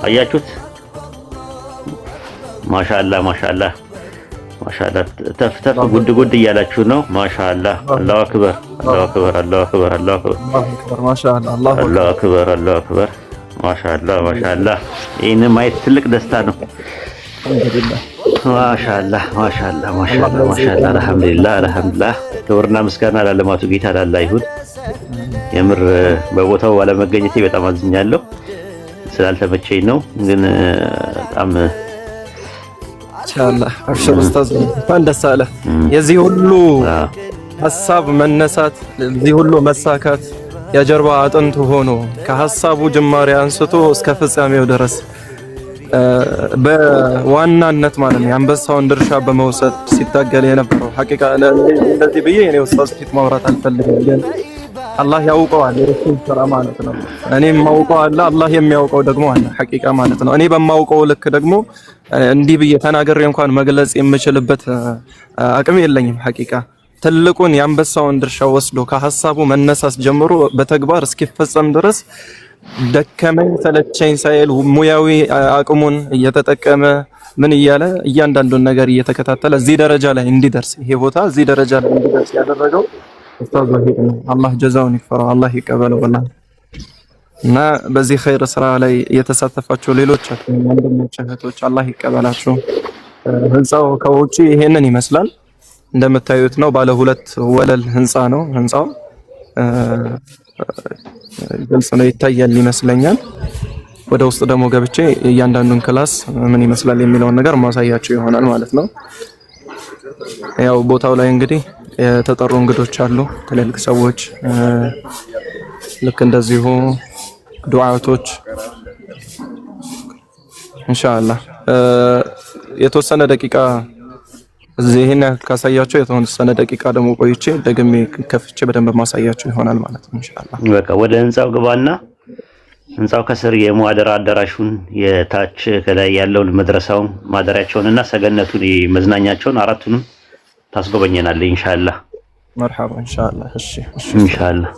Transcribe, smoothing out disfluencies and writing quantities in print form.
አያችሁት ማሻአላህ ማሻአላህ ማሻአላህ ተፍተፍ ጉድ እያላችሁ ነው ማሻአላህ አላሁ አክበር አላሁ አክበር አላሁ አክበር አላሁ አክበር ማሻአላህ አላሁ አክበር አላሁ አክበር ማሻአላህ ማሻአላህ ይሄን ማየት ትልቅ ደስታ ነው አልሐምዱሊላህ ማሻአላህ ማሻአላህ ማሻአላህ ማሻአላህ አልሐምዱሊላህ አልሐምዱሊላህ ክብርና ምስጋና ለዓለማቱ ጌታ ለአላህ ይሁን የምር በቦታው ባለመገኘቴ በጣም አዝኛለሁ ስላልተመቸኝ ነው ግን በጣም ኢንሻአላህ አብሽር ኡስታዝ ደስ አለ የዚህ ሁሉ ሐሳብ መነሳት የዚህ ሁሉ መሳካት የጀርባ አጥንቱ ሆኖ ከሐሳቡ ጅማሬ አንስቶ እስከ ፍጻሜው ድረስ በዋናነት ማለት ነው የአንበሳውን ድርሻ በመውሰድ ሲታገል የነበረው ሐቂቃ እንደዚህ ብዬ እኔ ኡስታዝ ፊት ማውራት አልፈልግም ግን አላህ ያውቀዋል የረሱል ስራ ማለት ነው እኔም ማውቀው አለ አላህ የሚያውቀው ደግሞ አለ ሐቂቃ ማለት ነው እኔ በማውቀው ልክ ደግሞ እንዲህ ብዬ ተናገሬ እንኳን መግለጽ የምችልበት አቅም የለኝም ሐቂቃ ትልቁን የአንበሳውን ድርሻ ወስዶ ከሐሳቡ መነሳስ ጀምሮ በተግባር እስኪፈጸም ድረስ ደከመኝ ሰለቸኝ ሳይል ሙያዊ አቅሙን እየተጠቀመ ምን እያለ እያንዳንዱን ነገር እየተከታተለ እዚህ ደረጃ ላይ እንዲደርስ ይሄ ቦታ እዚህ ደረጃ ላይ እንዲደርስ ያደረገው ኡስታዝ ወሂድ ነው አላህ ጀዛውን ይክፈረው አላህ ይቀበለው ወላሂ እና በዚህ ኸይር ስራ ላይ የተሳተፋችሁ ሌሎች ወንድሞች እህቶች አላህ ይቀበላችሁ ህንጻው ከውጪ ይሄንን ይመስላል እንደምታዩት ነው ባለ ሁለት ወለል ህንጻ ነው ህንጻው ግልጽ ነው ይታያል ይመስለኛል ወደ ውስጥ ደግሞ ገብቼ እያንዳንዱን ክላስ ምን ይመስላል የሚለውን ነገር ማሳያችሁ ይሆናል ማለት ነው ያው ቦታው ላይ እንግዲህ የተጠሩ እንግዶች አሉ ትልልቅ ሰዎች ልክ እንደዚሁ ዱዓቶች ኢንሻአላህ የተወሰነ ደቂቃ እዚህና ካሳያችሁ የተወሰነ ደቂቃ ደግሞ ቆይቼ ደግሜ ከፍቼ በደንብ ማሳያችሁ ይሆናል ማለት ነው ኢንሻአላህ በቃ ወደ ህንጻው ግባና ህንጻው ከስር የሙአደራ አዳራሹን የታች ከላይ ያለውን መድረሳውን ማደሪያቸውንና ሰገነቱን መዝናኛቸውን አራቱንም ታስጎበኘናለህ ኢንሻአላህ መርሐባ ኢንሻአላህ እሺ ኢንሻአላህ